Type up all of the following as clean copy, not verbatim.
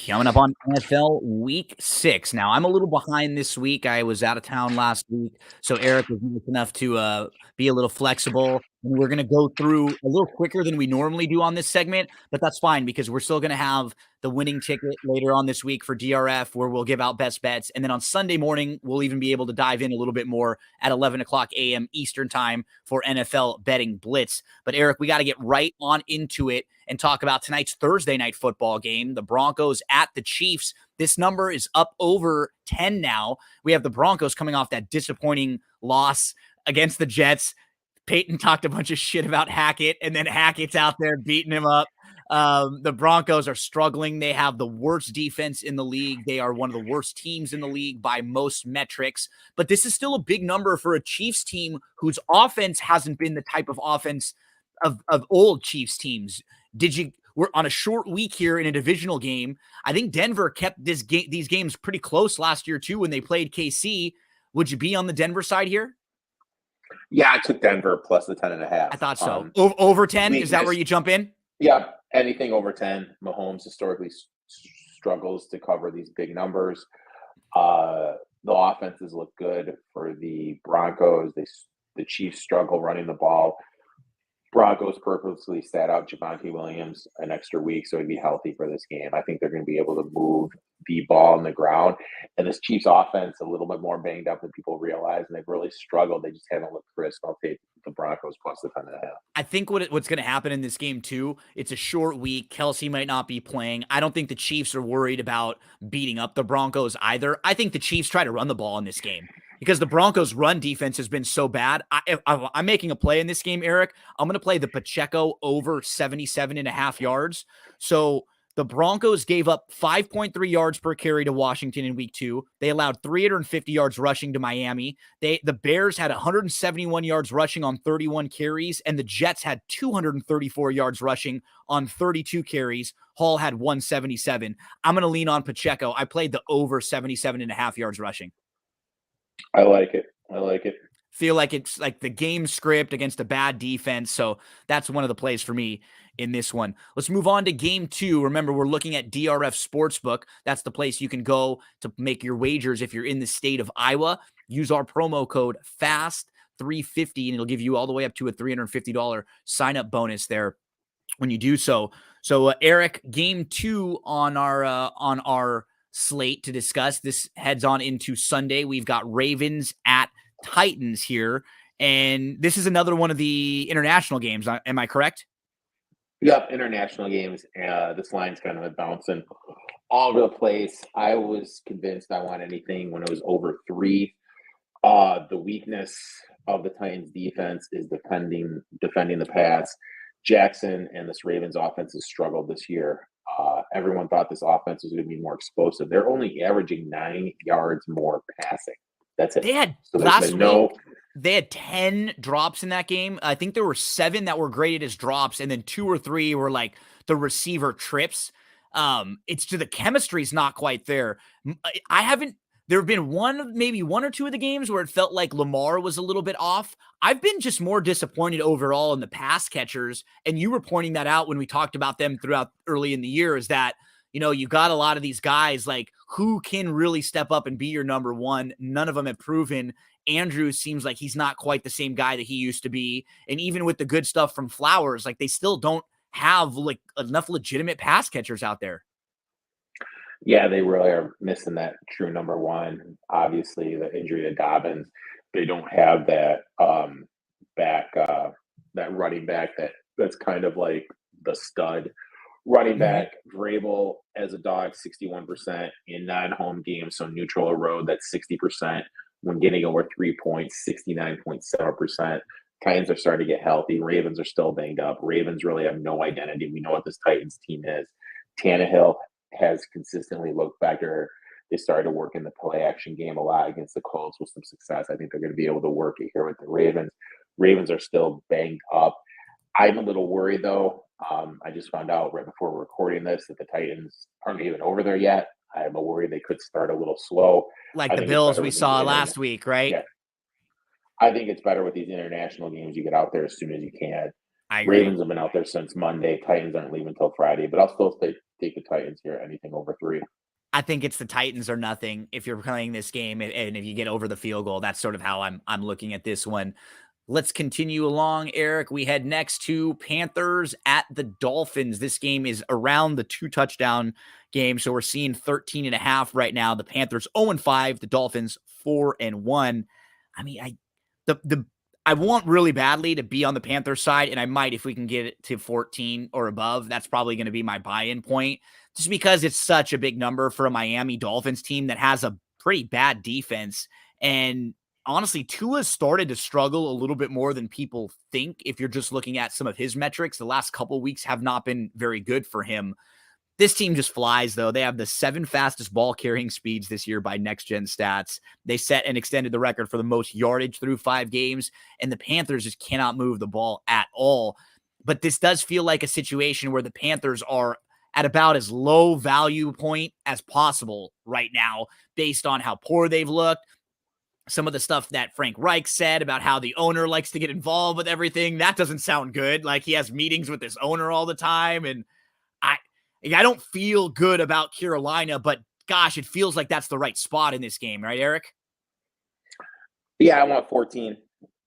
Coming up on NFL Week 6. Now, I'm a little behind this week. I was out of town last week, so Erik was nice enough to be a little flexible. And we're going to go through a little quicker than we normally do on this segment, but that's fine because we're still going to have the winning ticket later on this week for DRF where we'll give out best bets. And then on Sunday morning, we'll even be able to dive in a little bit more at 11 o'clock a.m. Eastern time for NFL Betting Blitz. But Erik, we got to get right on into it and talk about tonight's Thursday night football game, the Broncos at the Chiefs. This number is up over 10 now. We have the Broncos coming off that disappointing loss against the Jets. Peyton talked a bunch of shit about Hackett, and then Hackett's out there beating him up. The Broncos are struggling. They have the worst defense in the league. They are one of the worst teams in the league by most metrics. But this is still a big number for a Chiefs team whose offense hasn't been the type of offense of old Chiefs teams. We're on a short week here in a divisional game. I think Denver kept these games pretty close last year too when they played KC. Would you be on the Denver side here? Yeah, I took Denver plus the 10.5. I thought so. Over 10? Is that where you jump in? Yeah, anything over 10. Mahomes historically struggles to cover these big numbers. The offenses look good for the Broncos. The Chiefs struggle running the ball. Broncos purposely sat out Javonte Williams an extra week so he'd be healthy for this game. I think they're going to be able to move the ball on the ground. And this Chiefs offense a little bit more banged up than people realize, and they've really struggled. They just haven't looked crisp. I'll take the Broncos plus the 10.5. I think what's going to happen in this game too, it's a short week. Kelsey might not be playing. I don't think the Chiefs are worried about beating up the Broncos either. I think the Chiefs try to run the ball in this game because the Broncos' run defense has been so bad. I'm making a play in this game, Erik. I'm going to play the Pacheco over 77.5 yards. So the Broncos gave up 5.3 yards per carry to Washington in week 2. They allowed 350 yards rushing to Miami. The Bears had 171 yards rushing on 31 carries, and the Jets had 234 yards rushing on 32 carries. Hall had 177. I'm going to lean on Pacheco. I played the over 77.5 yards rushing. I like it. Feel like it's like the game script against a bad defense. So that's one of the plays for me in this one. Let's move on to game 2. Remember, we're looking at DRF Sportsbook. That's the place you can go to make your wagers if you're in the state of Iowa. Use our promo code FAST350 and it'll give you all the way up to a $350 sign-up bonus there when you do so. So Erik, game 2 on our slate to discuss. This heads on into Sunday. We've got Ravens at Titans here, and this is another one of the international games. Am I correct? Yep, international games. This line's kind of bouncing all over the place. I was convinced I want anything when it was over 3. The weakness of the Titans defense is defending the pass. Jackson and this Ravens offense has struggled this year. Everyone thought this offense was going to be more explosive. They're only averaging 9 yards more passing. That's it. They had they had 10 drops in that game. I think there were 7 that were graded as drops, and then 2 or 3 were like the receiver trips. It's the chemistry's not quite there. There have been maybe one or 2 of the games where it felt like Lamar was a little bit off. I've been just more disappointed overall in the pass catchers. And you were pointing that out when we talked about them throughout early in the year, is that, you got a lot of these guys like who can really step up and be your number one. None of them have proven. Andrews seems like he's not quite the same guy that he used to be. And even with the good stuff from Flowers, like they still don't have like enough legitimate pass catchers out there. Yeah, they really are missing that true number one. Obviously, the injury to Dobbins, they don't have that that running back that's kind of like the stud running back. Vrabel as a dog, 61% in non-home games, so neutral or road, that's 60%. When getting over 3 points, 69.7%. Titans are starting to get healthy. Ravens are still banged up. Ravens really have no identity. We know what this Titans team is. Tannehill has consistently looked better. They started to work in the play action game a lot against the Colts with some success. I think they're going to be able to work it here with the Ravens. Ravens are still banged up. I'm a little worried, though. I just found out right before we're recording this that the Titans aren't even over there yet. I'm worried they could start a little slow. Like the Bills we saw last week, right? Yeah. I think it's better with these international games. You get out there as soon as you can. I agree. Ravens have been out there since Monday. Titans aren't leaving until Friday, but I'll still take the Titans here. Anything over 3. I think it's the Titans or nothing if you're playing this game, and if you get over the field goal. That's sort of how I'm looking at this one. Let's continue along, Eric. We head next to Panthers at the Dolphins. This game is around the 2-touchdown game, so we're seeing 13.5 right now. The Panthers 0-5, the Dolphins 4-1. I mean, I want really badly to be on the Panthers side, and I might if we can get it to 14 or above. That's probably going to be my buy-in point, just because it's such a big number for a Miami Dolphins team that has a pretty bad defense. And honestly, Tua started to struggle a little bit more than people think. If you're just looking at some of his metrics, the last couple of weeks have not been very good for him. This team just flies, though. They have the 7 fastest ball carrying speeds this year by next gen stats. They set and extended the record for the most yardage through 5 games, and the Panthers just cannot move the ball at all. But this does feel like a situation where the Panthers are at about as low value point as possible right now, based on how poor they've looked. Some of the stuff that Frank Reich said about how the owner likes to get involved with everything, that doesn't sound good. Like, he has meetings with his owner all the time. And I don't feel good about Carolina, but gosh, it feels like that's the right spot in this game, right, Eric? Yeah, I want 14.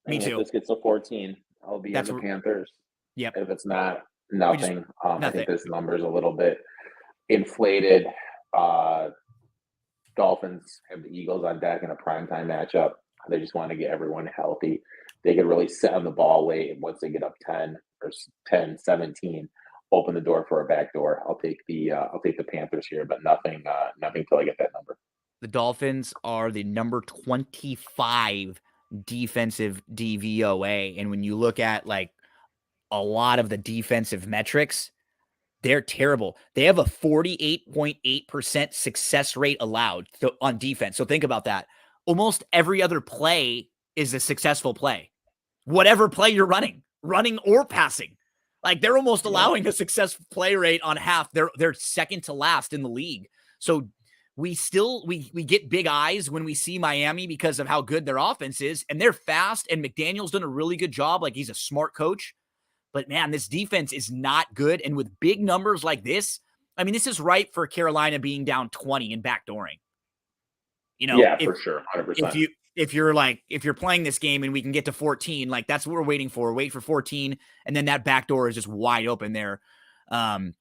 Me too. If this gets to 14, I'll be in the Panthers. Yep. If it's not, nothing. Nothing. I think this number is a little bit inflated. Dolphins have the Eagles on deck in a primetime matchup. They just want to get everyone healthy. They could really sit on the ball late, and once they get up 10 or 10, 17, open the door for a backdoor. I'll take the Panthers here, but nothing till I get that number. The Dolphins are the number 25 defensive DVOA, and when you look at like a lot of the defensive metrics, they're terrible. They have a 48.8% success rate allowed on defense. So think about that. Almost every other play is a successful play. Whatever play you're running or passing. Like, they're almost allowing a successful play rate on half. They're second to last in the league. So we get big eyes when we see Miami because of how good their offense is, and they're fast, and McDaniel's done a really good job. Like, he's a smart coach. But, man, this defense is not good. And with big numbers like this, I mean, this is ripe for Carolina being down 20 and backdooring. You know, yeah, for sure, 100%. If you're playing this game and we can get to 14, like, that's what we're waiting for. Wait for 14, and then that backdoor is just wide open there. Can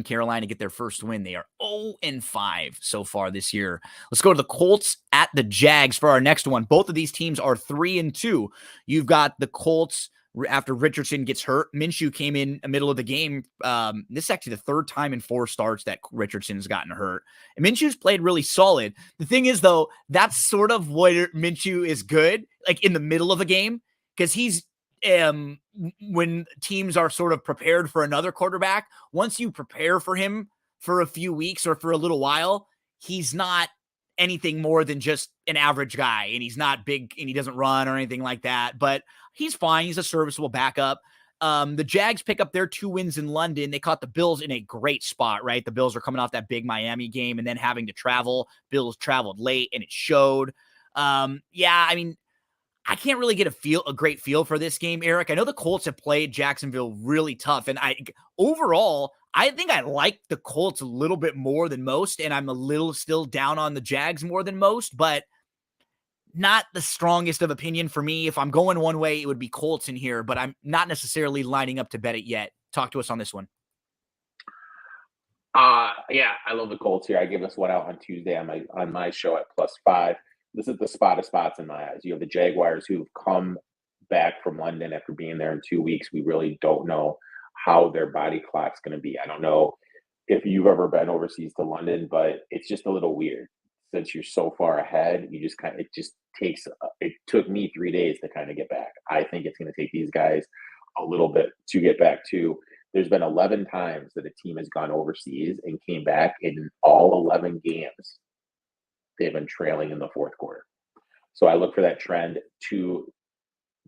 Carolina get their first win? They are 0-5 so far this year. Let's go to the Colts at the Jags for our next one. Both of these teams are 3-2. You've got the Colts after Richardson gets hurt. Minshew came in the middle of the game. This is actually the 3rd time in 4 starts that Richardson's gotten hurt. And Minshew's played really solid. The thing is, though, that's sort of where Minshew is good, like in the middle of a game, because he's when teams are sort of prepared for another quarterback, once you prepare for him for a few weeks or for a little while, he's not anything more than just an average guy, and he's not big and he doesn't run or anything like that, but he's fine. He's a serviceable backup. The Jags pick up their 2 wins in London. They caught the Bills in a great spot, right? The Bills are coming off that big Miami game and then having to travel. Bills traveled late and it showed. I mean, I can't really get a great feel for this game, Eric. I know the Colts have played Jacksonville really tough, and overall, I think I like the Colts a little bit more than most, and I'm a little still down on the Jags more than most, but not the strongest of opinion for me. If I'm going one way, it would be Colts in here, but I'm not necessarily lining up to bet it yet. Talk to us on this one. Yeah, I love the Colts here. I gave this one out on Tuesday on my show at +5. This is the spot of spots in my eyes. You have the Jaguars who've come back from London after being there in 2 weeks. We really don't know how their body clock's going to be. I don't know if you've ever been overseas to London, but it's just a little weird since you're so far ahead. You just it took me 3 days to kind of get back. I think it's going to take these guys a little bit to get back to. There's been 11 times that a team has gone overseas and came back, in all 11 games they've been trailing in the fourth quarter. So I look for that trend to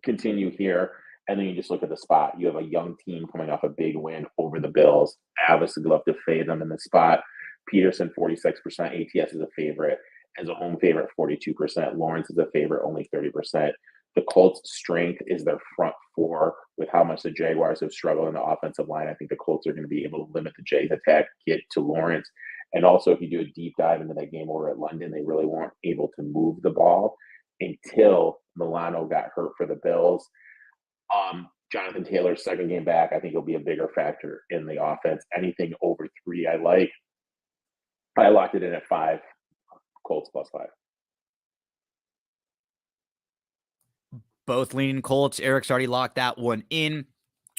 continue here. And then you just look at the spot. You have a young team coming off a big win over the Bills. I obviously love to fade them in the spot. Peterson, 46%. ATS is a favorite. As a home favorite, 42%. Lawrence is a favorite, only 30%. The Colts' strength is their front four. With how much the Jaguars have struggled in the offensive line, I think the Colts are going to be able to limit the Jays' attack, get to Lawrence. And also, if you do a deep dive into that game over at London, they really weren't able to move the ball until Milano got hurt for the Bills. Jonathan Taylor's second game back, I think he'll be a bigger factor in the offense. Anything over 3, I like. I locked it in at 5, Colts +5. Both leaning Colts. Eric's already locked that one in.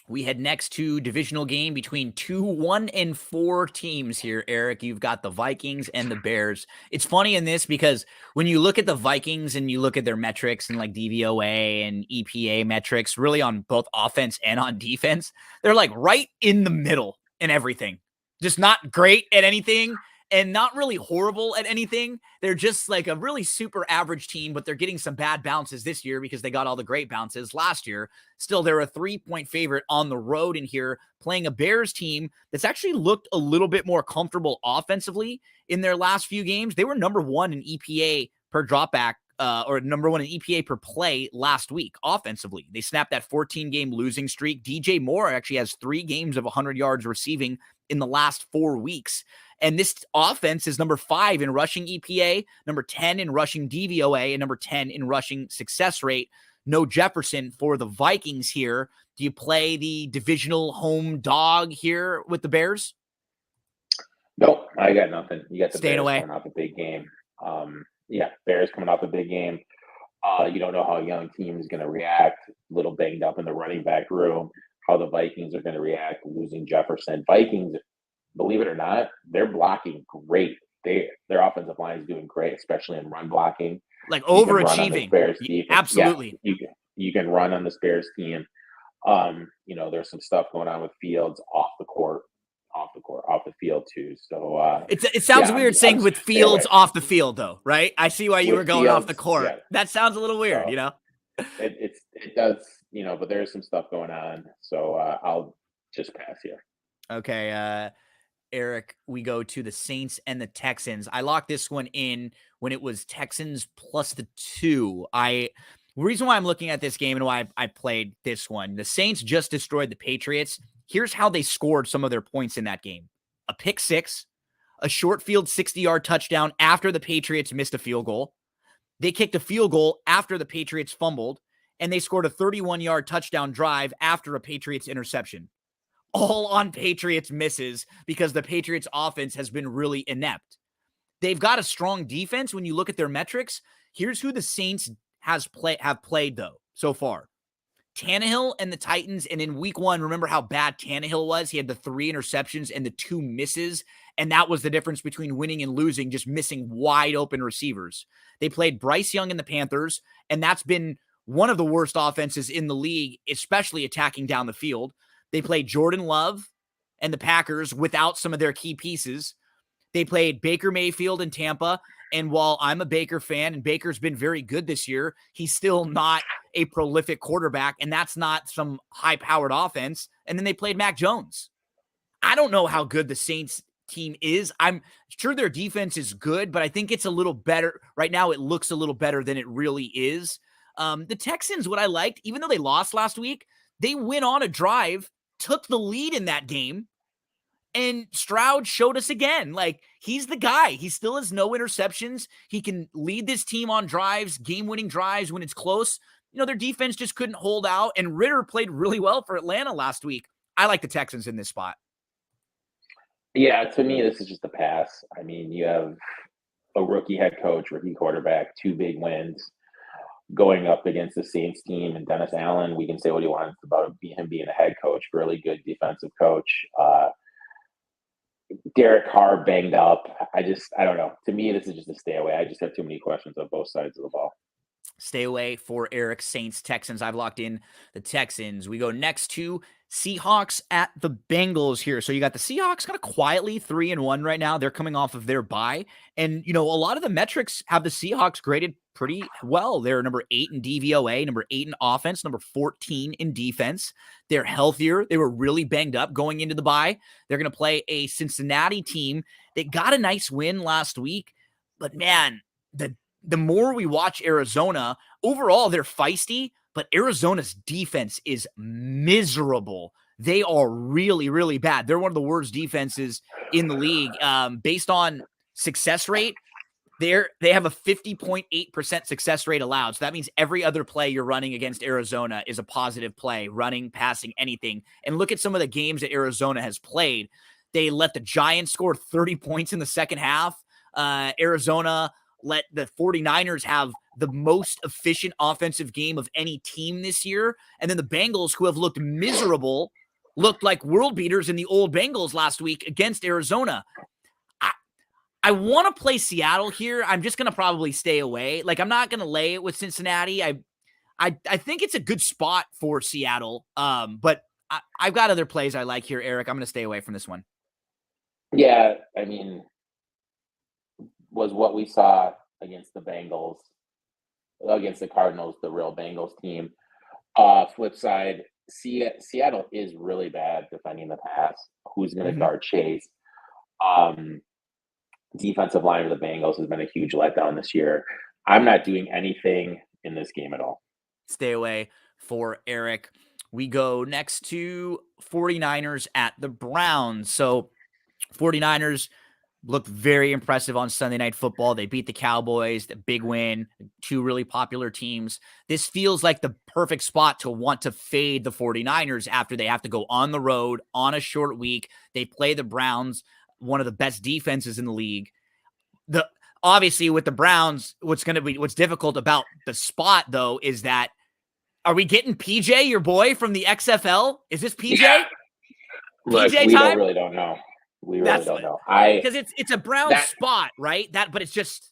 We head next to divisional game between 2 1-4 teams here, Eric. You've got the Vikings and the Bears. It's funny in this because when you look at the Vikings and you look at their metrics and like DVOA and EPA metrics, really on both offense and on defense, they're like right in the middle in everything. Just not great at anything and not really horrible at anything. They're just like a really super average team, but they're getting some bad bounces this year because they got all the great bounces last year. Still, they're a 3-point favorite on the road in here, playing a Bears team that's actually looked a little bit more comfortable offensively in their last few games. They were number 1 in EPA per dropback, or number 1 in EPA per play last week offensively. They snapped that 14-game losing streak. DJ Moore actually has 3 games of 100 yards receiving in the last 4 weeks. And this offense is number 5 in rushing EPA, number 10 in rushing DVOA, and number 10 in rushing success rate. No Jefferson for the Vikings here. Do you play the divisional home dog here with the Bears? Nope, I got nothing. You got the Staying Bears away. coming off a big game. Yeah, Bears coming off a big game. You don't know how a young team is going to react. A little banged up in the running back room. How the Vikings are going to react losing Jefferson. Vikings, believe it or not, they're blocking great. Their offensive line is doing great, especially in run blocking. Like overachieving. Absolutely. Yeah, you can run on this Bears team. There's some stuff going on with Fields off the field too. So it sounds weird saying with Fields off the field, though, right? I see why you were going off the court. Yeah. That sounds a little weird, It does, but there's some stuff going on. So I'll just pass here. Okay, Eric, we go to the Saints and the Texans. I locked this one in when it was Texans plus the 2. The reason why I'm looking at this game and why I played this one, the Saints just destroyed the Patriots. Here's how they scored some of their points in that game. A pick 6, a short field 60-yard touchdown after the Patriots missed a field goal. They kicked a field goal after the Patriots fumbled, and they scored a 31-yard touchdown drive after a Patriots interception. All on Patriots misses because the Patriots offense has been really inept. They've got a strong defense when you look at their metrics. Here's who the Saints have played, though, so far. Tannehill and the Titans, and in week 1, remember how bad Tannehill was? He had the 3 interceptions and the 2 misses, and that was the difference between winning and losing, just missing wide open receivers. They played Bryce Young and the Panthers, and that's been one of the worst offenses in the league, especially attacking down the field. They played Jordan Love and the Packers without some of their key pieces. They played Baker Mayfield in Tampa. And while I'm a Baker fan and Baker's been very good this year, he's still not a prolific quarterback. And that's not some high-powered offense. And then they played Mac Jones. I don't know how good the Saints team is. I'm sure their defense is good, but I think it's a little better. Right now, it looks a little better than it really is. The Texans, what I liked, even though they lost last week, they went on a drive, took the lead in that game, and Stroud showed us again. Like, he's the guy. He still has no interceptions. He can lead this team on drives, game-winning drives when it's close. Their defense just couldn't hold out, and Ritter played really well for Atlanta last week. I like the Texans in this spot. Yeah, to me, this is just a pass. I mean, you have a rookie head coach, rookie quarterback, 2 big wins going up against the Saints team, and Dennis Allen, we can say what he wants about him being a head coach, really good defensive coach. Derek Carr banged up. I don't know. To me, this is just a stay away. I just have too many questions on both sides of the ball. Stay away for Erik. Saints, Texans. I've locked in the Texans. We go next to Seahawks at the Bengals here. So you got the Seahawks kind of quietly 3-1 right now. They're coming off of their bye. And, a lot of the metrics have the Seahawks graded pretty well. They're number 8 in DVOA, number 8 in offense, number 14 in defense. They're healthier. They were really banged up going into the bye. They're going to play a Cincinnati team that got a nice win last week. But, man, the more we watch Arizona, overall they're feisty, but Arizona's defense is miserable. They are really, really bad. They're one of the worst defenses in the league. Based on success rate, they have a 50.8% success rate allowed. So that means every other play you're running against Arizona is a positive play, running, passing, anything. And look at some of the games that Arizona has played. They let the Giants score 30 points in the second half. Arizona let the 49ers have the most efficient offensive game of any team this year. And then the Bengals, who have looked miserable, looked like world beaters in the old Bengals last week against Arizona. I want to play Seattle here. I'm just going to probably stay away. Like, I'm not going to lay it with Cincinnati. I think it's a good spot for Seattle. But I've got other plays I like here, Eric. I'm going to stay away from this one. Yeah, I mean, was what we saw against the Bengals, against the Cardinals, the real Bengals team. Flip side, Seattle is really bad defending the pass. Who's going to guard Chase? Defensive line of the Bengals has been a huge letdown this year. I'm not doing anything in this game at all. Stay away for Eric. We go next to 49ers at the Browns. So 49ers looked very impressive on Sunday Night Football. They beat the Cowboys, the big win, two really popular teams. This feels like the perfect spot to want to fade the 49ers after they have to go on the road on a short week. They play the Browns, one of the best defenses in the league. Obviously with the Browns, what's difficult about the spot though is that, are we getting PJ, your boy from the XFL? Is this PJ? Yeah. Look, PJ we time? really don't know. We really don't know. Because it's a Browns spot, right? But it's just.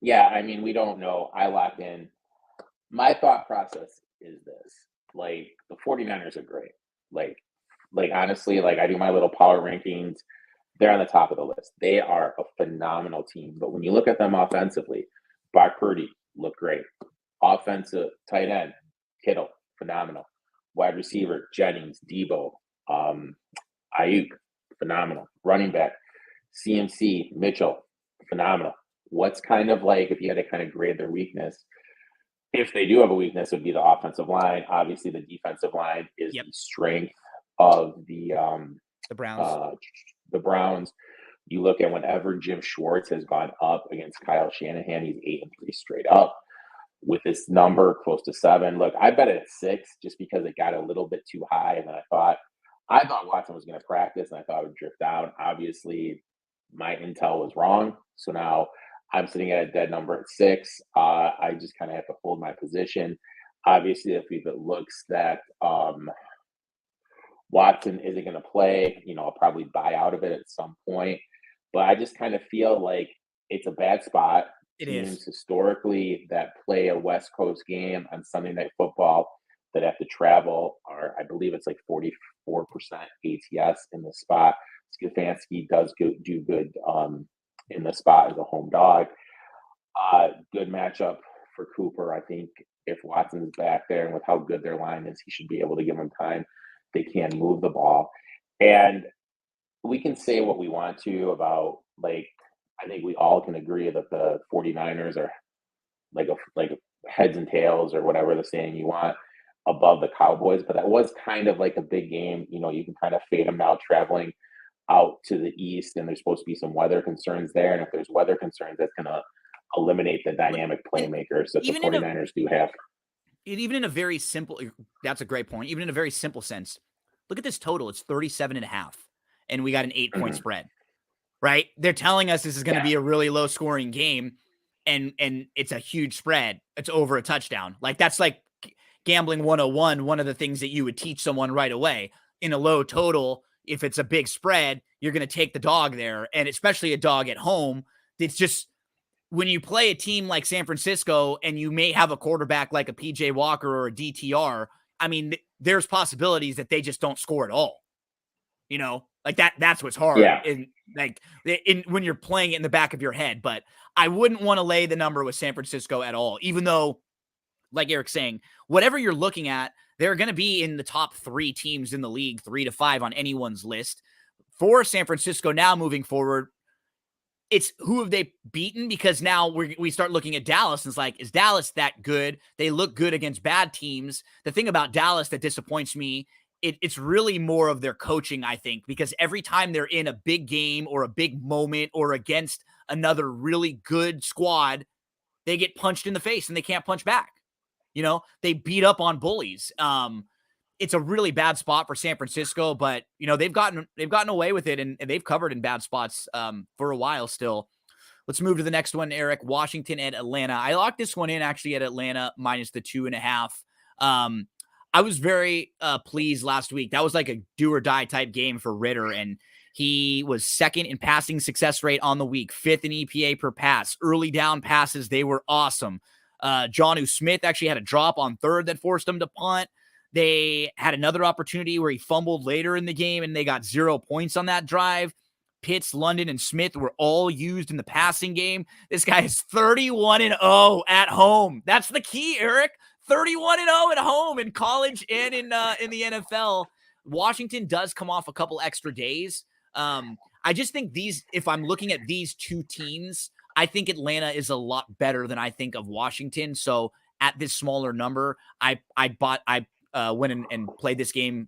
Yeah, I mean, we don't know. I locked in. My thought process is this: like, the 49ers are great. Like honestly, like, I do my little power rankings. They're on the top of the list. They are a phenomenal team. But when you look at them offensively, Brock Purdy looked great. Offensive tight end, Kittle, phenomenal. Wide receiver, Jennings, Debo, Ayuk, phenomenal. Running back, CMC, Mitchell, phenomenal. What's kind of like, if you had to kind of grade their weakness, if they do have a weakness, it would be the offensive line. Obviously, the defensive line is the strength of the Browns. The Browns. You look at whenever Jim Schwartz has gone up against Kyle Shanahan, he's 8-3 straight up. With this number close to 7, look, I bet it at 6 just because it got a little bit too high, and then I thought Watson was going to practice, and I thought it would drift down. Obviously, my intel was wrong, so now I'm sitting at a dead number at 6. I just kind of have to hold my position. Obviously, if it looks that Watson isn't going to play, I'll probably buy out of it at some point. But I just kind of feel like it's a bad spot. Teams historically that play a West Coast game on Sunday Night Football that have to travel are, I believe it's like 44% ATS in the spot. Stefanski does do good in the spot as a home dog. Good matchup for Cooper. I think if Watson's back there and with how good their line is, he should be able to give them time. They can move the ball. And we can say what we want to about, like, I think we all can agree that the 49ers are like heads and tails, or whatever the saying you want, above the Cowboys. But that was kind of like a big game. You can kind of fade them now traveling out to the east, and there's supposed to be some weather concerns there. And if there's weather concerns, that's going to eliminate the dynamic playmakers that the 49ers do have. Even in a very simple, that's a great point. Even in a very simple sense, look at this total. It's 37.5, and we got an 8-point spread. Right? They're telling us this is going to be a really low scoring game, and it's a huge spread. It's over a touchdown. Like, that's like gambling 101. One of the things that you would teach someone right away in a low total. If it's a big spread, you're going to take the dog there, and especially a dog at home. It's just, when you play a team like San Francisco and you may have a quarterback like a PJ Walker or a DTR, I mean, there's possibilities that they just don't score at all. Like that's what's hard. Yeah. When you're playing it in the back of your head. But I wouldn't want to lay the number with San Francisco at all, even though, like Eric's saying, whatever you're looking at, they're going to be in the top 3 teams in the league, 3 to 5 on anyone's list. For San Francisco now moving forward, it's who have they beaten? Because now we start looking at Dallas and it's like, is Dallas that good? They look good against bad teams. The thing about Dallas that disappoints me, it's really more of their coaching, I think, because every time they're in a big game or a big moment or against another really good squad, they get punched in the face and they can't punch back. They beat up on bullies. It's a really bad spot for San Francisco, but they've gotten away with it and they've covered in bad spots for a while still. Let's move to the next one, Eric. Washington at Atlanta. I locked this one in actually at Atlanta minus the 2.5. I was very pleased last week. That was like a do or die type game for Ritter, and he was second in passing success rate on the week, fifth in EPA per pass. Early down passes, they were awesome. Jonnu Smith actually had a drop on third that forced him to punt. They had another opportunity where he fumbled later in the game, and they got 0 points on that drive. Pitts, London, and Smith were all used in the passing game. This guy is 31-0 at home. That's the key, Eric. 31-0 at home in college and in the NFL. Washington does come off a couple extra days. I just think if I'm looking at these two teams, I think Atlanta is a lot better than I think of Washington. So at this smaller number, I went and played this game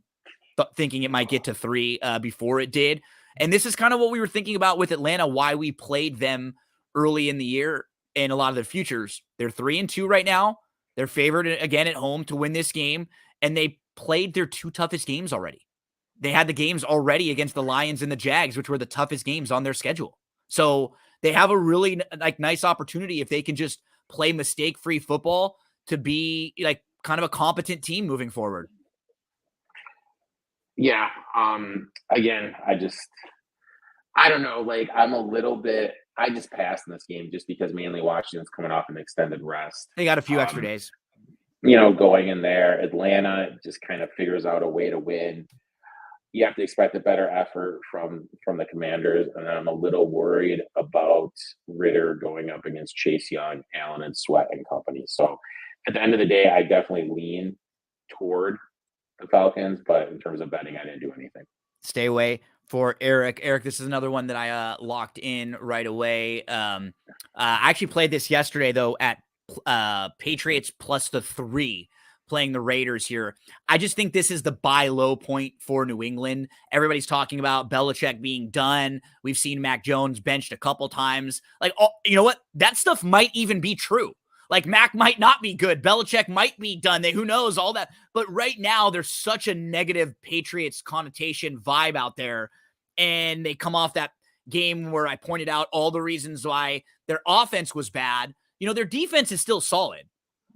thinking it might get to 3 before it did. And this is kind of what we were thinking about with Atlanta, why we played them early in the year and a lot of their futures. They're 3-2 right now. They're favored again at home to win this game, and they played their 2 toughest games already. They had the games already against the Lions and the Jags, which were the toughest games on their schedule. So they have a really nice opportunity if they can just play mistake-free football to be like kind of a competent team moving forward. Yeah. Again, I don't know. Like, I just passed in this game just because mainly Washington's coming off an extended rest. They got a few extra days. Going in there, Atlanta just kind of figures out a way to win. You have to expect a better effort from the Commanders, and I'm a little worried about Ritter going up against Chase Young, Allen, and Sweat and company. So at the end of the day, I definitely lean toward the Falcons, but in terms of betting, I didn't do anything. Stay away for Erik. Erik, this is another one that I locked in right away. I actually played this yesterday, though, at Patriots plus the 3, playing the Raiders here. I just think this is the buy low point for New England. Everybody's talking about Belichick being done. We've seen Mac Jones benched a couple times. Like, you know what? That stuff might even be true. Like, Mac might not be good. Belichick might be done. Who knows, all that. But right now, there's such a negative Patriots connotation vibe out there. And they come off that game where I pointed out all the reasons why their offense was bad. Their defense is still solid.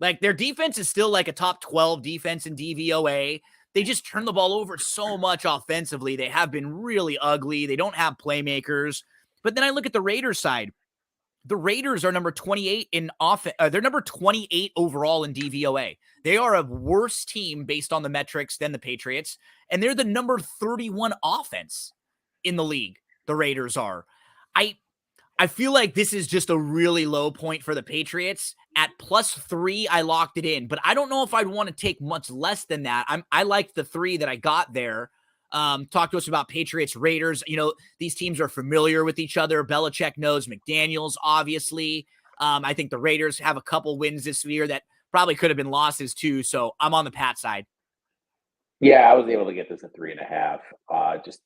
Like, their defense is still like a top 12 defense in DVOA. They just turn the ball over so much offensively. They have been really ugly. They don't have playmakers. But then I look at the Raiders side. The Raiders are number 28 in offense. They're number 28 overall in DVOA. They are a worse team based on the metrics than the Patriots, and they're the number 31 offense in the league. The Raiders are. I feel like this is just a really low point for the Patriots. At plus 3, I locked it in, but I don't know if I'd want to take much less than that. I liked the 3 that I got there. Talk to us about Patriots, Raiders. These teams are familiar with each other. Belichick knows McDaniels, obviously. I think the Raiders have a couple wins this year that probably could have been losses too. So I'm on the Pat side. Yeah, I was able to get this at 3.5. Just,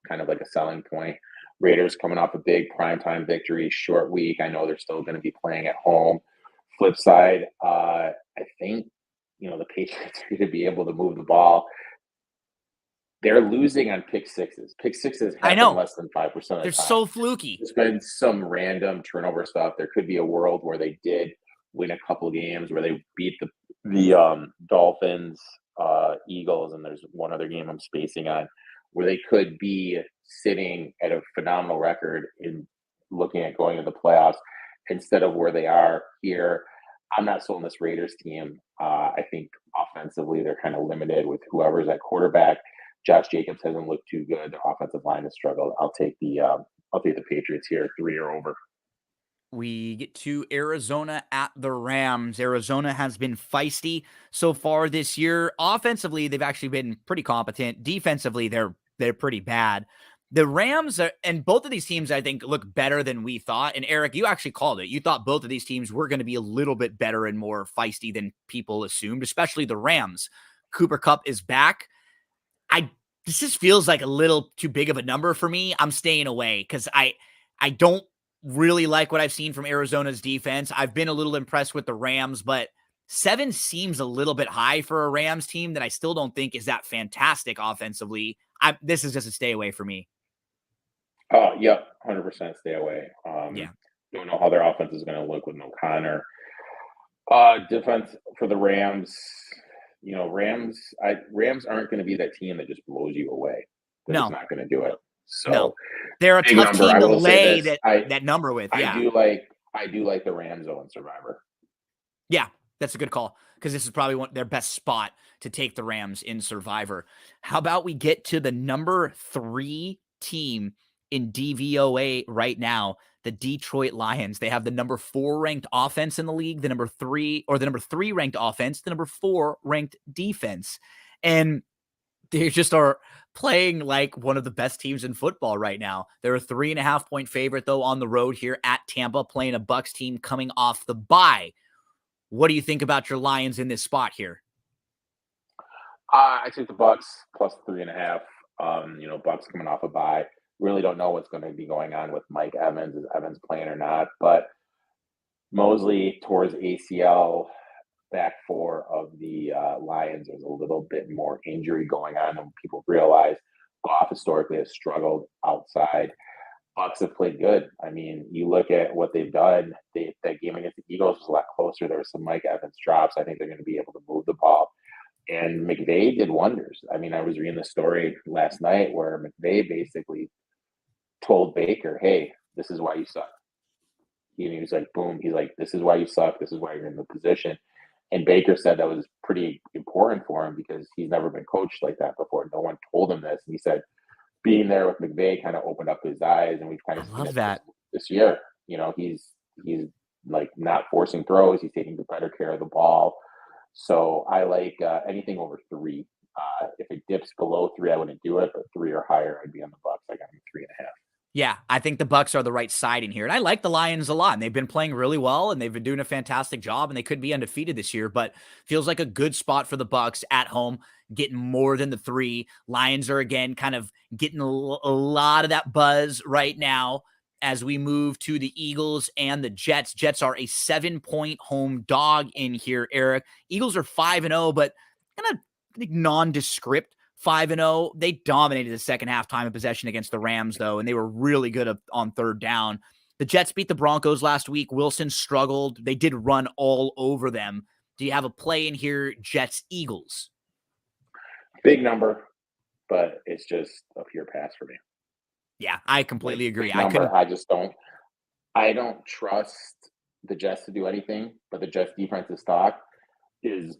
kind of like a selling point. Raiders coming off a big primetime victory, short week. I know they're still going to be playing at home. Flip side, I think, the Patriots are going to be able to move the ball. They're losing on pick sixes. Pick sixes happen less than 5% of the time. They're so fluky. There's been some random turnover stuff. There could be a world where they did win a couple games where they beat the Dolphins, Eagles, and there's one other game I'm spacing on where they could be sitting at a phenomenal record in looking at going to the playoffs instead of where they are here. I'm not sold on this Raiders team. I think offensively they're kind of limited with whoever's at quarterback. Josh Jacobs hasn't looked too good. The offensive line has struggled. I'll take the Patriots here, 3 or over. We get to Arizona at the Rams. Arizona has been feisty so far this year. Offensively, they've actually been pretty competent. Defensively, they're pretty bad. The Rams are, and both of these teams, I think, look better than we thought. And Eric, you actually called it. You thought both of these teams were going to be a little bit better and more feisty than people assumed, especially the Rams. Cooper Kupp is back. I This just feels like a little too big of a number for me. I'm staying away because I don't really like what I've seen from Arizona's defense. I've been a little impressed with the Rams, but 7 seems a little bit high for a Rams team that I still don't think is that fantastic offensively. This is just a stay away for me. Oh, yep, 100% stay away. Yeah. Don't know how their offense is going to look with O'Connor. Defense for the Rams, Rams aren't going to be that team that just blows you away. They're just No, not going to do it. no. So They're a big tough number. team I to will say lay this: that number with. I Yeah. do like the Rams though in Survivor. Yeah, that's a good call because this is probably their best spot to take the Rams in Survivor. How about we get to the number 3 team in DVOA right now, the Detroit Lions. They have the number 4 ranked offense in the league, the number 3 ranked offense, the number 4 ranked defense. And they just are playing like one of the best teams in football right now. They're a 3.5-point favorite though on the road here at Tampa, playing a Bucs team coming off the bye. What do you think about your Lions in this spot here? I take the Bucs plus 3.5. Bucs coming off a bye. Really don't know what's going to be going on with Mike Evans. Is Evans playing or not? But Mosley towards ACL. Back 4 of the Lions. There's a little bit more injury going on than people realize. Goff historically has struggled outside. Bucs have played good. I mean, you look at what they've done. That game against the Eagles was a lot closer. There were some Mike Evans drops. I think they're going to be able to move the ball. And McVay did wonders. I mean, I was reading the story last night where McVay basically told Baker, "Hey, this is why you suck." He was like, "Boom." He's like, "This is why you suck. This is why you're in the position." And Baker said that was pretty important for him because he's never been coached like that before. No one told him this. And he said being there with McVay kind of opened up his eyes, and we've kind I of seen love it that. this year. He's like not forcing throws. He's taking better care of the ball. So I like anything over 3. If it dips below 3, I wouldn't do it, but 3 or higher, I'd be on the Bucks. I got them 3.5. Yeah, I think the Bucs are the right side in here. And I like the Lions a lot. And they've been playing really well and they've been doing a fantastic job and they could be undefeated this year, but feels like a good spot for the Bucs at home, getting more than the 3. Lions are again kind of getting a lot of that buzz right now as we move to the Eagles and the Jets. Jets are a 7-point home dog in here, Eric. Eagles are 5-0, but kind of nondescript 5-0. They dominated the second half time of possession against the Rams, though, and they were really good on third down. The Jets beat the Broncos last week. Wilson struggled. They did run all over them. Do you have a play in here, Jets, Eagles? Big number, but it's just a pure pass for me. Yeah, I completely agree. Big number, I don't trust the Jets to do anything, but the Jets defensive is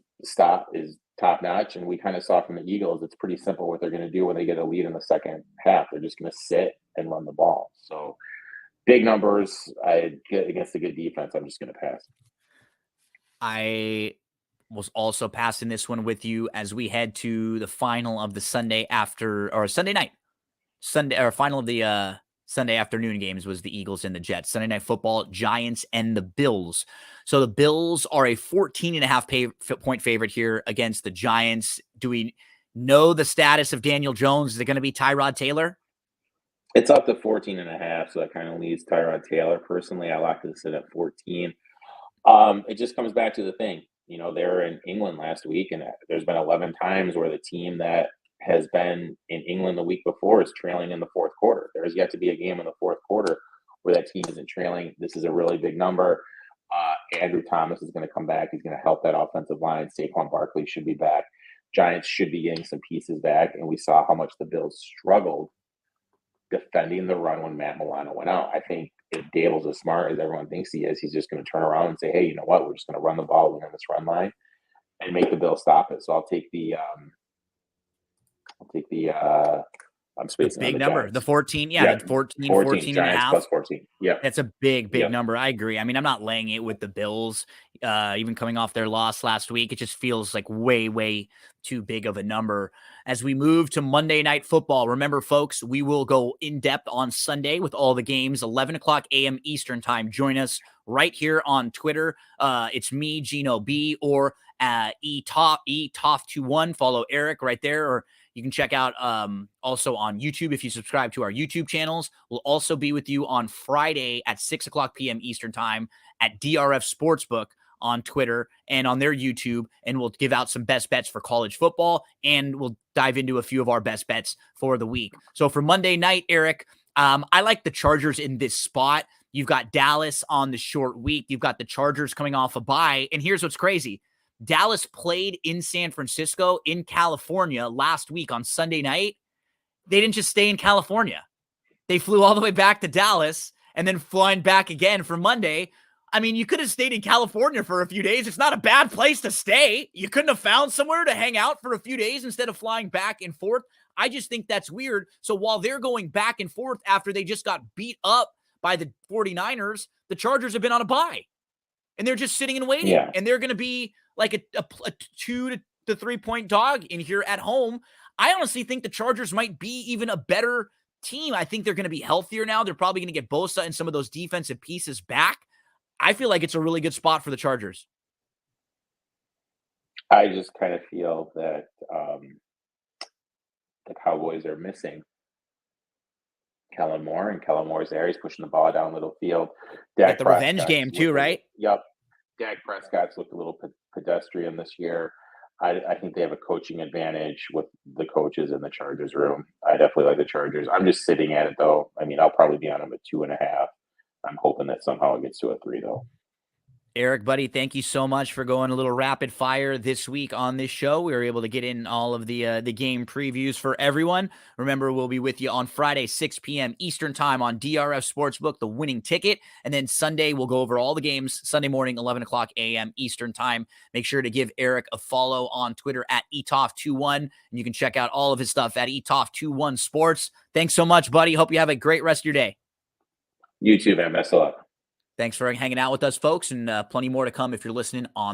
top notch. And we kind of saw from the Eagles, it's pretty simple what they're going to do when they get a lead in the second half. They're just going to sit and run the ball. So big numbers, I get against a good defense. I'm just going to pass. I was also passing this one with you as we head to the final of the Sunday night. Final of the Sunday afternoon games was the Eagles and the Jets. Sunday Night Football, Giants and the Bills. So the Bills are a 14.5-point favorite here against the Giants. Do we know the status of Daniel Jones? Is it going to be Tyrod Taylor? It's up to 14.5, so that kind of leaves Tyrod Taylor. Personally, I like to sit at 14. It just comes back to the thing. They were in England last week, and there's been 11 times where the team that has been in England the week before is trailing in the fourth quarter. There has yet to be a game in the fourth quarter where that team isn't trailing. This is a really big number. Andrew Thomas is going to come back. He's going to help that offensive line. Saquon Barkley should be back. Giants should be getting some pieces back, and we saw how much the Bills struggled defending the run when Matt Milano went out. I think if Dable's as smart as everyone thinks he is, he's just going to turn around and say, "Hey, you know what? We're just going to run the ball within this run line and make the Bills stop it." So I'll take the I'm The spacing on big the number, the Giants. 14, yeah, Yeah, the 14, 14 14 and a Giants half. plus 14. Yep, That's a big, big yep. number. I agree. I mean, I'm not laying it with the Bills, even coming off their loss last week. It just feels like way, way too big of a number. As we move to Monday Night Football, remember, folks, we will go in depth on Sunday with all the games, 11 o'clock a.m. Eastern time. Join us right here on Twitter. It's me, Gino B, or ETOF21. Follow Erik right there, or you can check out also on YouTube if you subscribe to our YouTube channels. We'll also be with you on Friday at 6 o'clock p.m. Eastern time at DRF Sportsbook on Twitter and on their YouTube. And we'll give out some best bets for college football, and we'll dive into a few of our best bets for the week. So for Monday night, Erik, I like the Chargers in this spot. You've got Dallas on the short week. You've got the Chargers coming off a bye. And here's what's crazy. Dallas played in San Francisco, in California last week on Sunday night. They didn't just stay in California. They flew all the way back to Dallas and then flying back again for Monday. I mean, you could have stayed in California for a few days. It's not a bad place to stay. You couldn't have found somewhere to hang out for a few days instead of flying back and forth. I just think that's weird. So while they're going back and forth after they just got beat up by the 49ers, the Chargers have been on a bye. And they're just sitting and waiting. Yeah. And they're going to be like a 2 to 3 point dog in here at home. I honestly think the Chargers might be even a better team. I think they're going to be healthier now. They're probably going to get Bosa and some of those defensive pieces back. I feel like it's a really good spot for the Chargers. I just kind of feel that the Cowboys are missing Kellen Moore, and Kellen Moore's there. He's pushing the ball down middle field. Got the revenge game too, right? Yep. Dak Prescott's looked a little pedestrian this year. I think they have a coaching advantage with the coaches in the Chargers room. I definitely like the Chargers. I'm just sitting at it though. I mean, I'll probably be on them at 2.5. I'm hoping that somehow it gets to a 3 though. Erik, buddy, thank you so much for going a little rapid fire this week on this show. We were able to get in all of the game previews for everyone. Remember, we'll be with you on Friday, 6 p.m. Eastern time on DRF Sportsbook, the winning ticket. And then Sunday, we'll go over all the games Sunday morning, 11 o'clock a.m. Eastern time. Make sure to give Erik a follow on Twitter at ETOF21. And you can check out all of his stuff at ETOF21 Sports. Thanks so much, buddy. Hope you have a great rest of your day. You too, man. Best of luck. Thanks for hanging out with us, folks, and plenty more to come if you're listening on